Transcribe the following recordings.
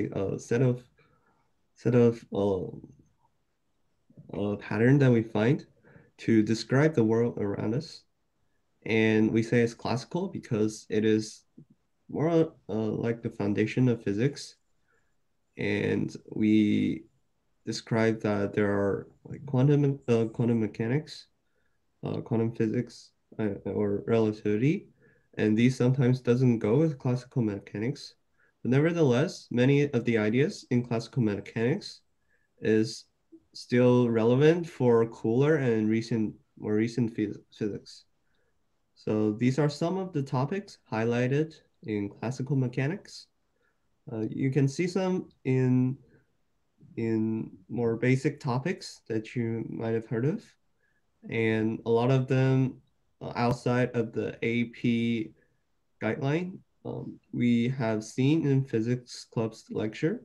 a set of pattern that we find to describe the world around us. And we say it's classical because it is more like the foundation of physics. And we describe that there are like quantum mechanics, quantum physics, or relativity, and these sometimes doesn't go with classical mechanics. But nevertheless, many of the ideas in classical mechanics is still relevant for cooler and more recent physics. So these are some of the topics highlighted in classical mechanics. You can see some in more basic topics that you might have heard of, and a lot of them outside of the AP guideline. We have seen in physics club's lecture,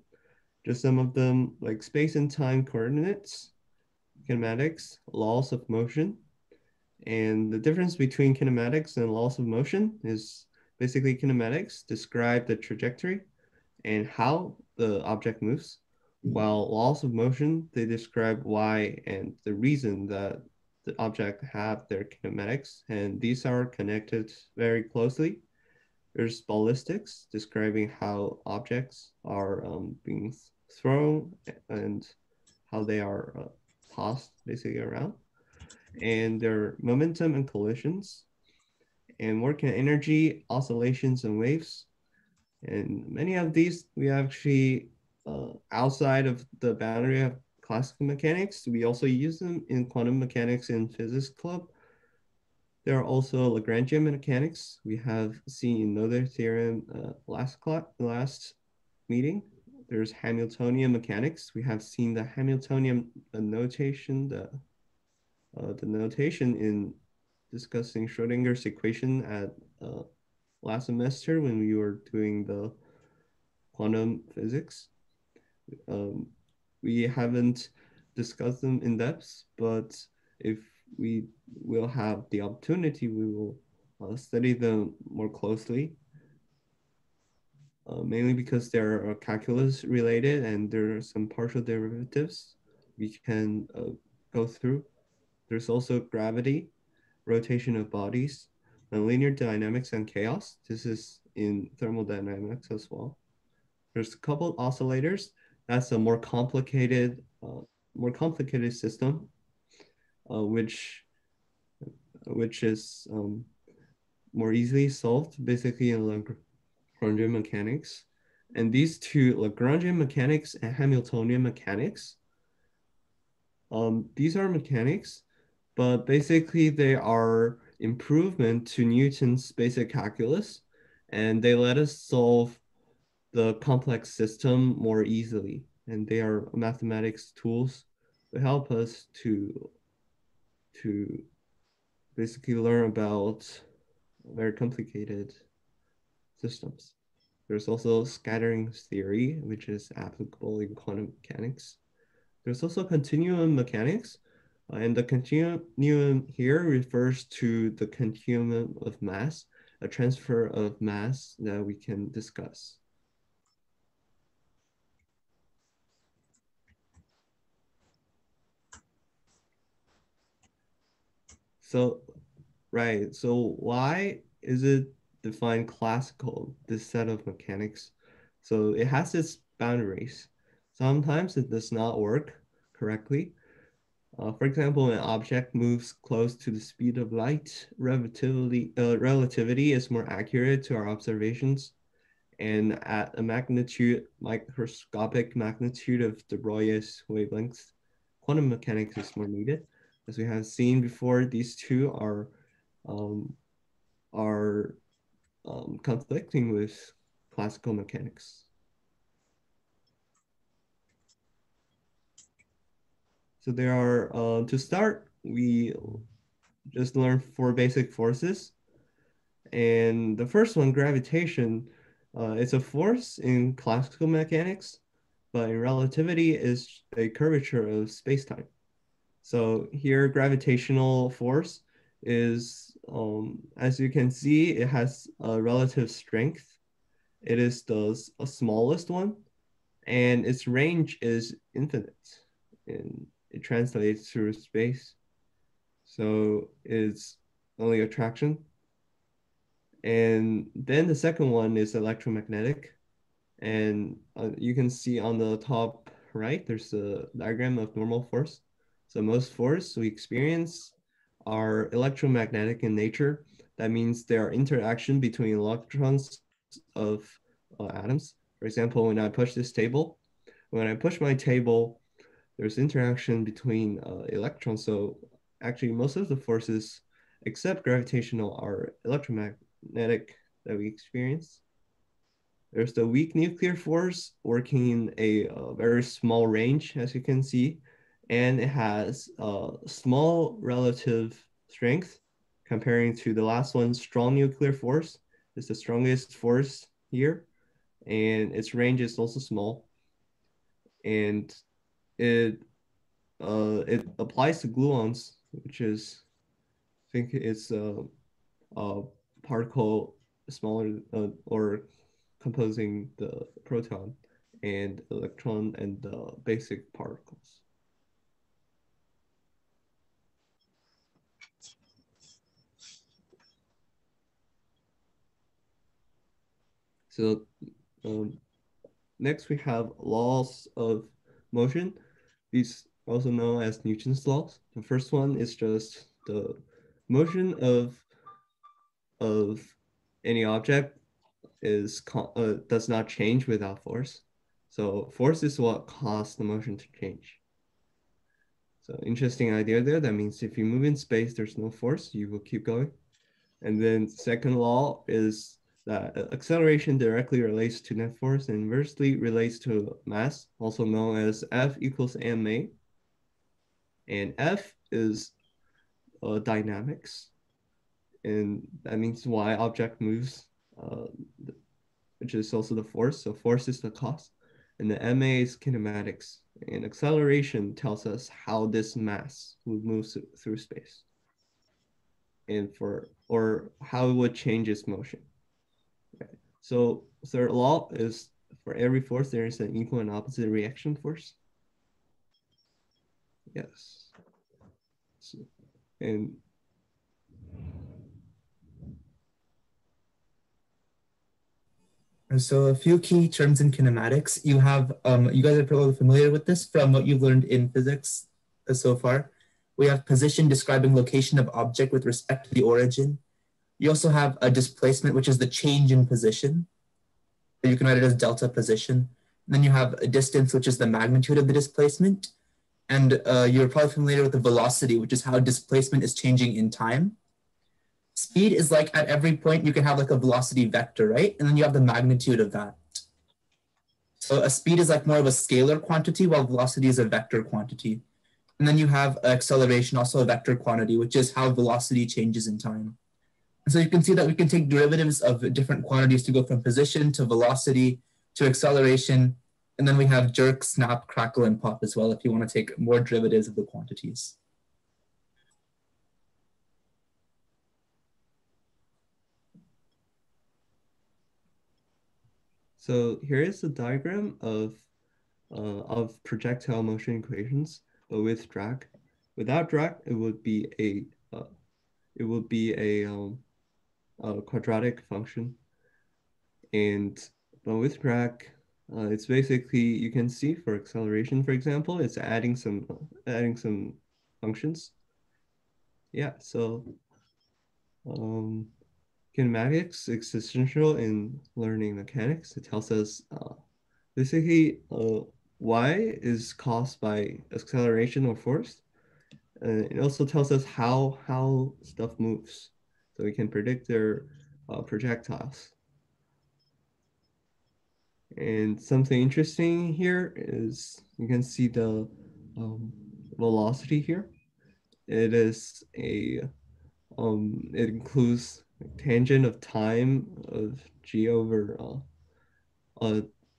just some of them like space and time coordinates, kinematics, laws of motion. And the difference between kinematics and laws of motion is basically kinematics describe the trajectory and how the object moves, while laws of motion, they describe why and the reason that the object have their kinematics, and these are connected very closely. There's ballistics describing how objects are being thrown and how they are tossed basically around, and their momentum and collisions, and working energy, oscillations, and waves. And many of these we actually, outside of the boundary of classical mechanics, we also use them in quantum mechanics in physics club. There are also Lagrangian mechanics. We have seen in Noether theorem last meeting. There's Hamiltonian mechanics. We have seen the Hamiltonian notation, the notation in discussing Schrodinger's equation at last semester when we were doing the quantum physics. Um, we haven't discussed them in depth, but if we will have the opportunity, we will study them more closely, mainly because they're calculus related and there are some partial derivatives we can go through. There's also gravity, rotation of bodies, and linear dynamics and chaos. This is in thermodynamics as well. There's a couple oscillators. That's a more complicated system, uh, which which is more easily solved basically in Lagrangian mechanics. And these two, Lagrangian mechanics and Hamiltonian mechanics, these are mechanics, but basically they are improvement to Newton's basic calculus, and they let us solve the complex system more easily. And they are mathematics tools to help us to basically learn about very complicated systems. There's also scattering theory, which is applicable in quantum mechanics. There's also continuum mechanics, and the continuum here refers to the continuum of mass, a transfer of mass that we can discuss. So, right, so why is it defined classical, this set of mechanics? So it has its boundaries. Sometimes it does not work correctly. For example, when an object moves close to the speed of light, relativity is more accurate to our observations. And at a microscopic magnitude of de Broglie's wavelengths, quantum mechanics is more needed. As we have seen before, these two um, are conflicting with classical mechanics. So there are, to start, we just learn four basic forces. And the first one, gravitation, it's a force in classical mechanics, but in relativity is a curvature of space-time. So here, gravitational force is, as you can see, it has a relative strength. It is the smallest one. and its range is infinite, and it translates through space. So it's only attraction. And then the second one is electromagnetic. And you can see on the top right, there's a diagram of normal force. So most force we experience are electromagnetic in nature. That means there are interaction between electrons of atoms. For example, when I push my table, there's interaction between electrons. So actually, most of the forces, except gravitational, are electromagnetic that we experience. There's the weak nuclear force working in a very small range, as you can see, and it has a small relative strength comparing to the last one, strong nuclear force. It's the strongest force here, and its range is also small. And it it applies to gluons, which is I think it's a particle smaller or composing the proton and electron and the basic particles. So um, next we have laws of motion. These also known as Newton's laws. The first one is just the motion of any object does not change without force. So force is what caused the motion to change. So interesting idea there. That means if you move in space, there's no force, you will keep going. And then second law is that acceleration directly relates to net force and inversely relates to mass, also known as F equals ma. And F is dynamics, and that means why object moves, uh, which is also the force. So force is the cause, and the ma is kinematics. And acceleration tells us how this mass would move through space, and for or how it would change its motion. Okay. So third law is for every force there is an equal and opposite reaction force. Yes. So, and And so a few key terms in kinematics. You have, you guys are probably familiar with this from what you've learned in physics so far. We have position describing location of object with respect to the origin. You also have a displacement, which is the change in position. You can write it as delta position. And then you have a distance, which is the magnitude of the displacement. And you're probably familiar with the velocity, which is how displacement is changing in time. Speed is like at every point you can have like a velocity vector, right? And then you have the magnitude of that. So a speed is like more of a scalar quantity, while velocity is a vector quantity. And then you have acceleration, also a vector quantity, which is how velocity changes in time. And so you can see that we can take derivatives of different quantities to go from position to velocity to acceleration. And then we have jerk, snap, crackle, and pop as well if you want to take more derivatives of the quantities. so here is a diagram of projectile motion equations, but with drag. Without drag, it would be a quadratic function, and but with drag, it's basically you can see for acceleration, for example, it's adding some functions. Yeah, so um, kinematics is essential in learning mechanics. It tells us basically y is caused by acceleration or force. It also tells us how stuff moves, so we can predict their projectiles. And something interesting here is you can see the um, velocity here. It is it includes tangent of time of g over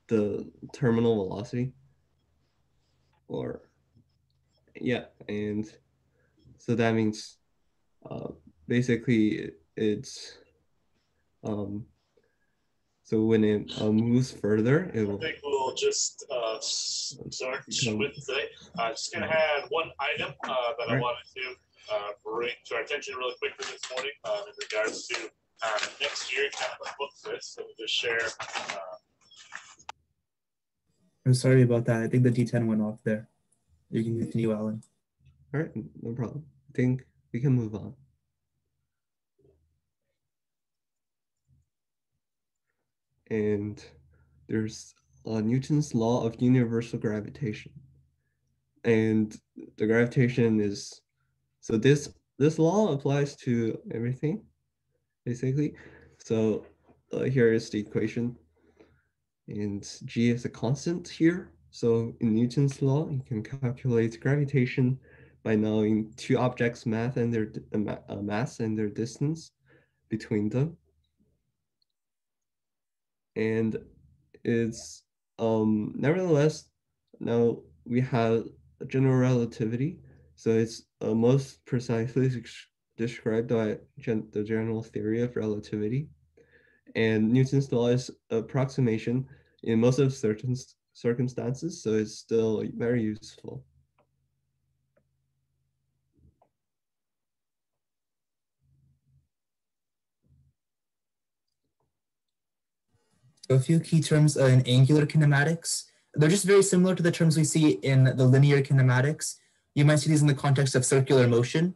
the terminal velocity, or yeah, and so that means uh, basically it's um, So when it moves further, it will. I think we'll just start with today. Just gonna have one item that I wanted to bring to our attention really quickly this morning in regards to next year, kind of a book list. So we'll just share. I'm sorry about that. I think the D10 went off there. You can continue, Alan. All right, no problem. I think we can move on. And there's Newton's law of universal gravitation. And the gravitation is, so this law applies to everything, basically. So here is the equation. And G is a constant here. So in Newton's law, you can calculate gravitation by knowing two objects' mass and their distance between them. And it's nevertheless, now we have general relativity. So it's most precisely described by the general theory of relativity. And Newton's law is approximation in most of certain circumstances, so it's still very useful. So a few key terms in angular kinematics. They're just very similar to the terms we see in the linear kinematics. You might see these in the context of circular motion,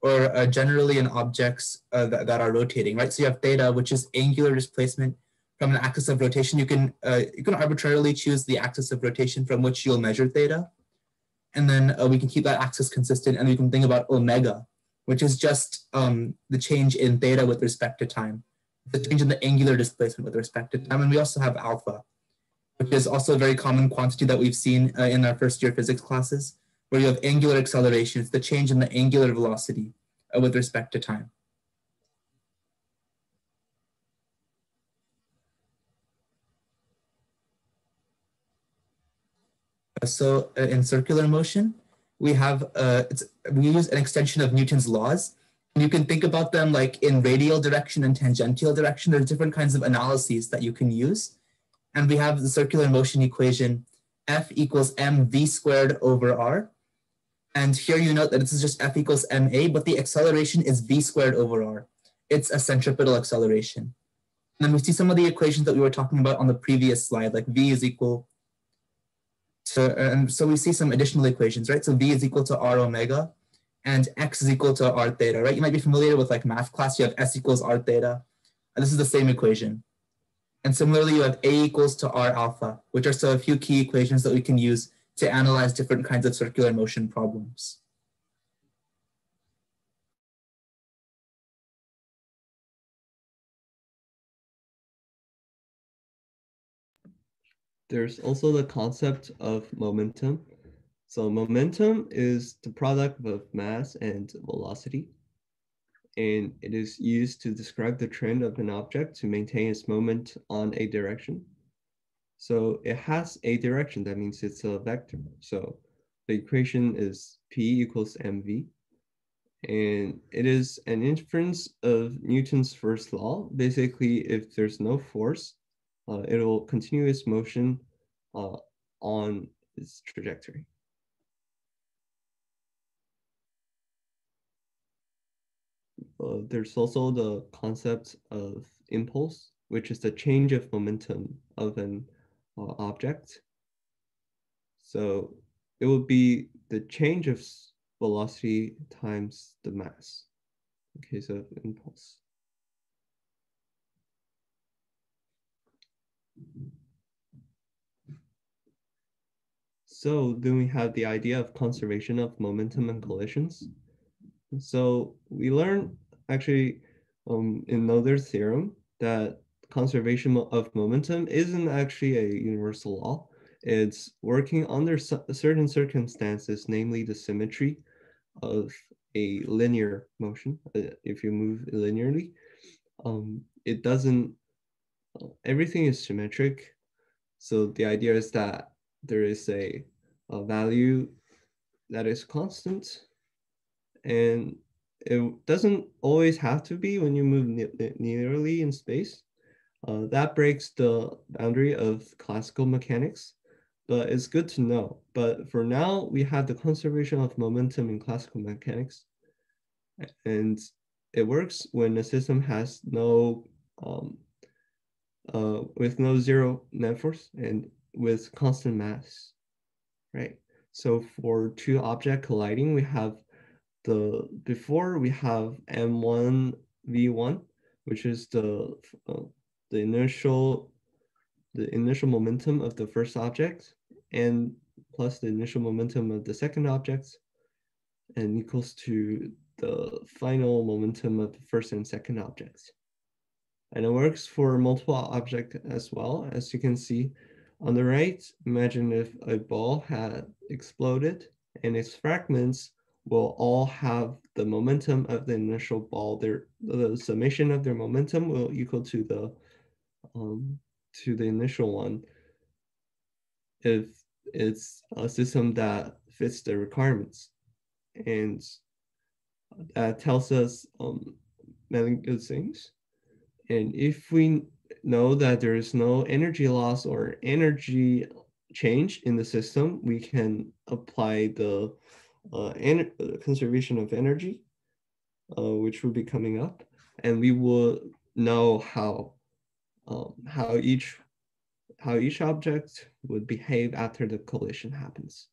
or generally in objects that are rotating, right? So you have theta, which is angular displacement from an axis of rotation. You can arbitrarily choose the axis of rotation from which you'll measure theta. And then we can keep that axis consistent, and we can think about omega, which is just the change in theta with respect to time, the change in the angular displacement with respect to time. And we also have alpha, which is also a very common quantity that we've seen in our first year physics classes, where you have angular acceleration. It's the change in the angular velocity with respect to time. So in circular motion, we have we use an extension of Newton's laws. And you can think about them like in radial direction and tangential direction. There's different kinds of analyses that you can use. And we have the circular motion equation, F equals mv squared over r. And here you note that this is just F equals ma, but the acceleration is v squared over r. It's a centripetal acceleration. And then we see some of the equations that we were talking about on the previous slide, like v is equal to, and so we see some additional equations, right? So v is equal to r omega, and x is equal to r theta, right? You might be familiar with like math class. You have s equals r theta. And this is the same equation. And similarly, you have a equals to r alpha, which are so a few key equations that we can use to analyze different kinds of circular motion problems. There's also the concept of momentum. So momentum is the product of mass and velocity, and it is used to describe the trend of an object to maintain its moment on a direction. So it has a direction, that means it's a vector. So the equation is P equals mv, and it is an inference of Newton's first law. Basically, if there's no force, it will continue its motion on its trajectory. There's also the concept of impulse, which is the change of momentum of an object. So it would be the change of velocity times the mass in case of impulse. So then we have the idea of conservation of momentum and collisions. So we learned actually in Noether's theorem that conservation of momentum isn't actually a universal law. It's working under certain circumstances, namely the symmetry of a linear motion. If you move linearly, it doesn't, everything is symmetric. So the idea is that there is a value that is constant, and it doesn't always have to be when you move linearly in space. That breaks the boundary of classical mechanics, but it's good to know. But for now, we have the conservation of momentum in classical mechanics. And it works when a system has no, with no zero net force and with constant mass, right? So for two object colliding, we have before we have m1 v1, which is the initial momentum of the first object and plus the initial momentum of the second object, and equals to the final momentum of the first and second objects. And it works for multiple objects as well. As you can see on the right, imagine if a ball had exploded and its fragments will all have the momentum of the initial ball. The summation of their momentum will equal to the initial one if it's a system that fits the requirements. And that tells us many good things. And if we know that there is no energy loss or energy change in the system, we can apply the conservation of energy, which will be coming up, and we will know how each object would behave after the collision happens.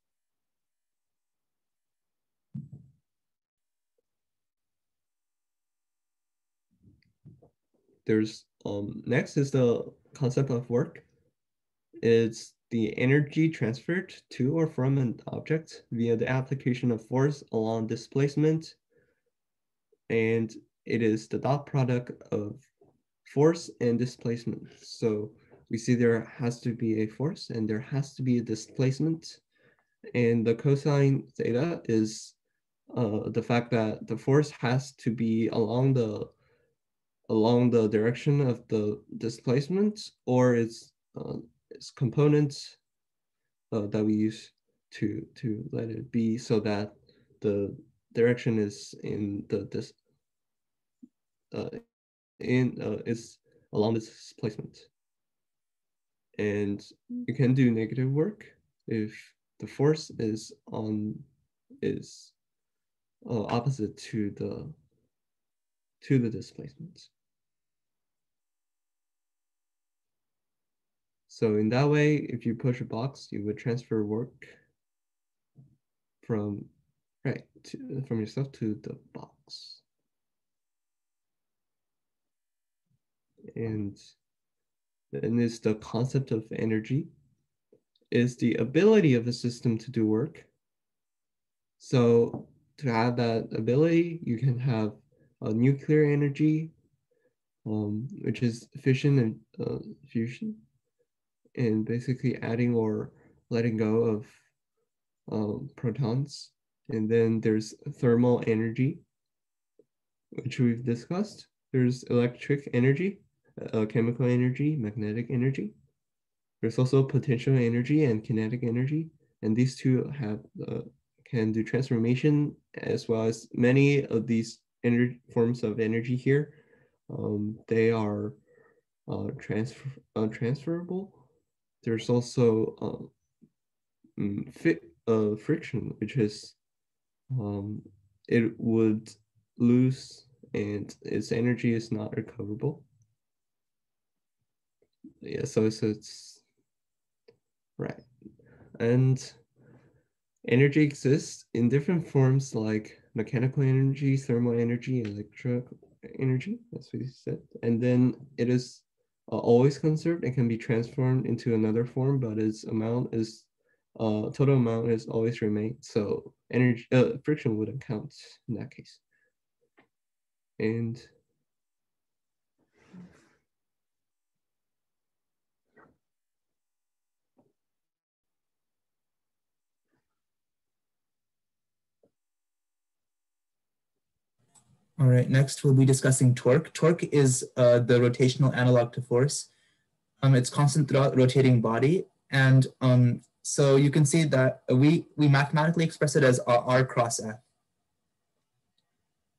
There's next is the concept of work. It's the energy transferred to or from an object via the application of force along displacement, and it is the dot product of force and displacement. So we see there has to be a force and there has to be a displacement, and the cosine theta is the fact that the force has to be along the direction of the displacement or its components that we use to let it be, so that the direction is in the is along the displacement. And you can do negative work if the force is opposite to the displacement. So in that way, if you push a box, you would transfer work from yourself to the box. And then is the concept of energy, is the ability of a system to do work. So to have that ability, you can have a nuclear energy, which is fission and fusion, and basically adding or letting go of protons. And then there's thermal energy, which we've discussed. There's electric energy, chemical energy, magnetic energy. There's also potential energy and kinetic energy, and these two can do transformation, as well as many of these forms of energy here. They are transferable. There's also friction, which is it would lose and its energy is not recoverable. Yeah, so it's right. And energy exists in different forms like mechanical energy, thermal energy, electric energy, as we said. And then it is always conserved and can be transformed into another form, but its amount is total amount is always remain. So energy friction wouldn't count in that case. And all right, next we'll be discussing torque. Torque is the rotational analog to force. It's constant throughout rotating body. And so you can see that we mathematically express it as R cross F.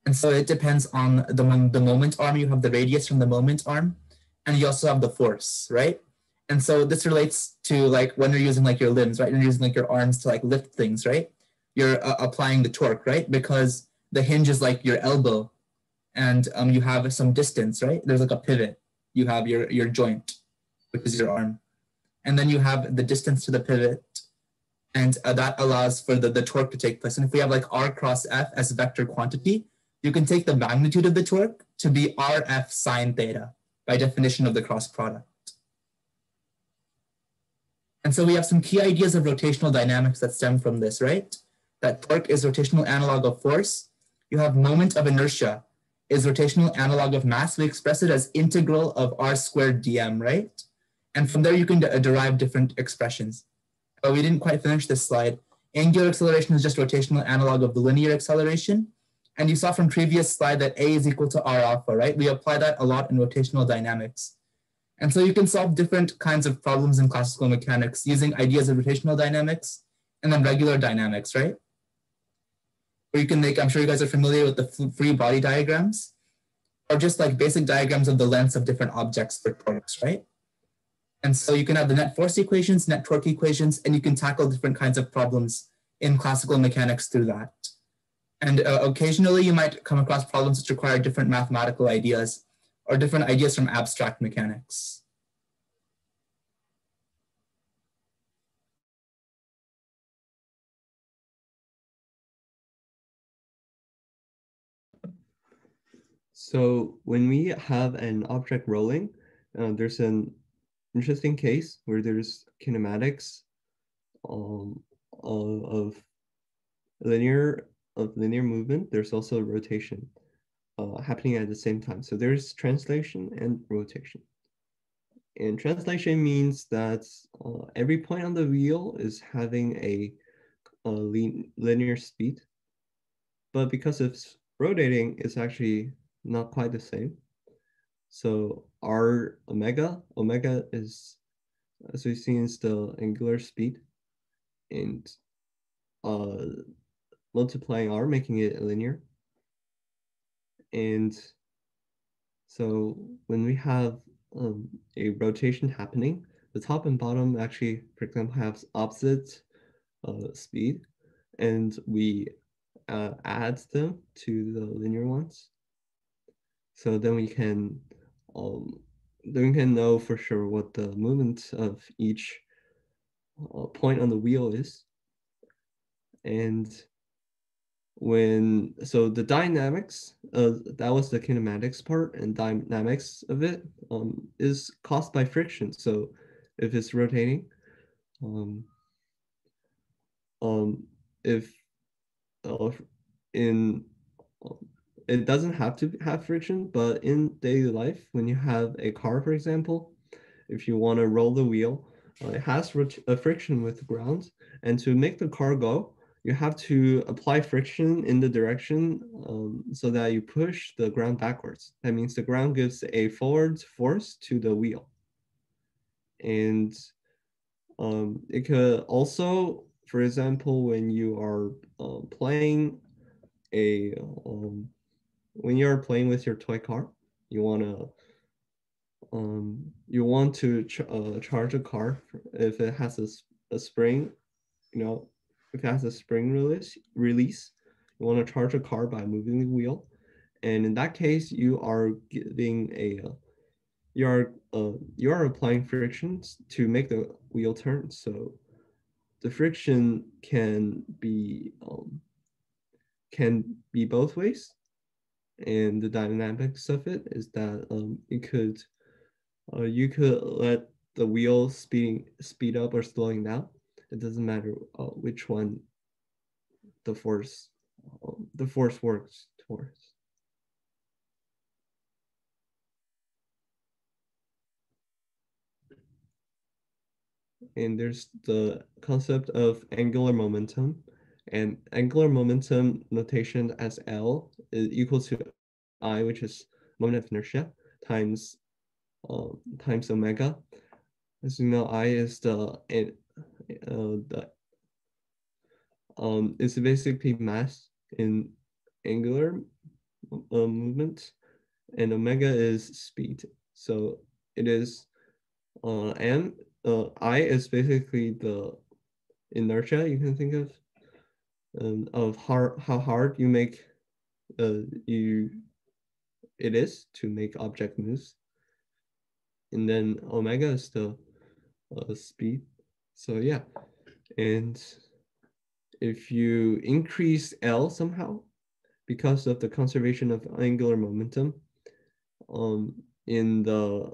And so it depends on the moment arm. You have the radius from the moment arm. and you also have the force, right? And so this relates to like when you're using like your limbs, right? You're using like your arms to like lift things, right? You're applying the torque, right? Because the hinge is like your elbow, and you have some distance, right? There's like a pivot. You have your joint, which is your arm, and then you have the distance to the pivot, and that allows for the torque to take place. And if we have like R cross F as a vector quantity, you can take the magnitude of the torque to be RF sine theta by definition of the cross product. And so we have some key ideas of rotational dynamics that stem from this, right? That torque is rotational analog of force. You have moment of inertia is rotational analog of mass. We express it as integral of R squared dm, right? And from there you can derive different expressions. But we didn't quite finish this slide. Angular acceleration is just rotational analog of the linear acceleration. And you saw from previous slide that A is equal to R alpha, right? We apply that a lot in rotational dynamics. And so you can solve different kinds of problems in classical mechanics using ideas of rotational dynamics and then regular dynamics, right? Or you can make, I'm sure you guys are familiar with the free body diagrams, or just like basic diagrams of the lengths of different objects for torques, right? And so you can have the net force equations, net torque equations, and you can tackle different kinds of problems in classical mechanics through that. And occasionally you might come across problems which require different mathematical ideas or different ideas from abstract mechanics. So when we have an object rolling, there's an interesting case where there's kinematics of linear movement. There's also rotation happening at the same time. So there's translation and rotation. And translation means that every point on the wheel is having a linear speed, but because it's rotating, it's actually not quite the same. So R omega is, as we've seen, is the angular speed, and multiplying R, making it linear. And so when we have a rotation happening, the top and bottom actually, for example, have opposite speed, and we add them to the linear ones. So then we can know for sure what the movement of each point on the wheel is. And so the dynamics, that was the kinematics part, and dynamics of it is caused by friction. So if it's rotating, if in it doesn't have to have friction, but in daily life, when you have a car, for example, if you want to roll the wheel, it has a friction with the ground, and to make the car go, you have to apply friction in the direction so that you push the ground backwards. That means the ground gives a forward force to the wheel. And it could also, for example, when you are playing when you're playing with your toy car, you want to charge a car if it has a spring, if it has a spring release, you want to charge a car by moving the wheel, and in that case, you are giving you are applying frictions to make the wheel turn. So the friction can be both ways, and the dynamics of it is that you could let the wheel speed up or slowing down. It doesn't matter which one the force works towards. And there's the concept of angular momentum, and angular momentum notation as L is equal to I, which is moment of inertia, times omega. As you know, I is it's basically mass in angular movement, and omega is speed. So it is I is basically the inertia you can think of how hard you make it is to make object moves, and then omega is the speed. So yeah, and if you increase L somehow because of the conservation of angular momentum, in the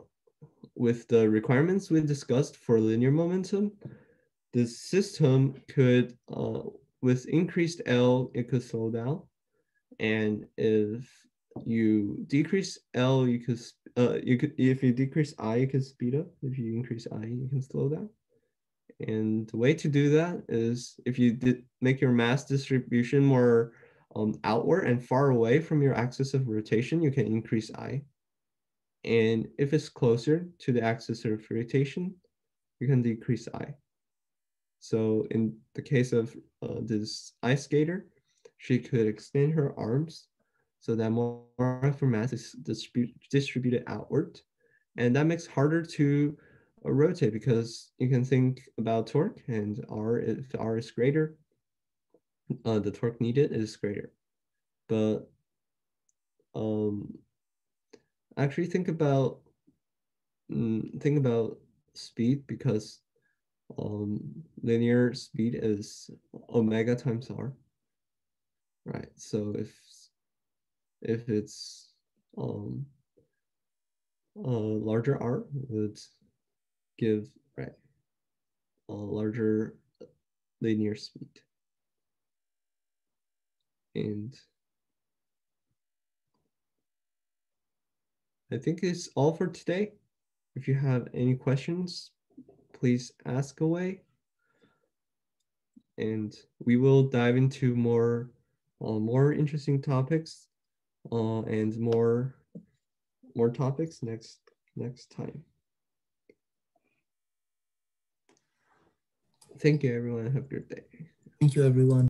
with the requirements we discussed for linear momentum, the system could with increased L it could slow down, and if you decrease L you could if you decrease I you can speed up. If you increase I you can slow down. And the way to do that is if you make your mass distribution more outward and far away from your axis of rotation, you can increase I. And if it's closer to the axis of rotation, you can decrease I. So in the case of this ice skater, she could extend her arms so that more of her mass is distributed outward. And that makes it harder to rotate because you can think about torque, and R, if R is greater, the torque needed is greater. But actually think about speed, because linear speed is omega times R, right? So if it's larger R would give a larger linear speed. And I think it's all for today. If you have any questions, please ask away. And we will dive into more interesting topics and more topics next time. Thank you, everyone. Have a good day. Thank you, everyone.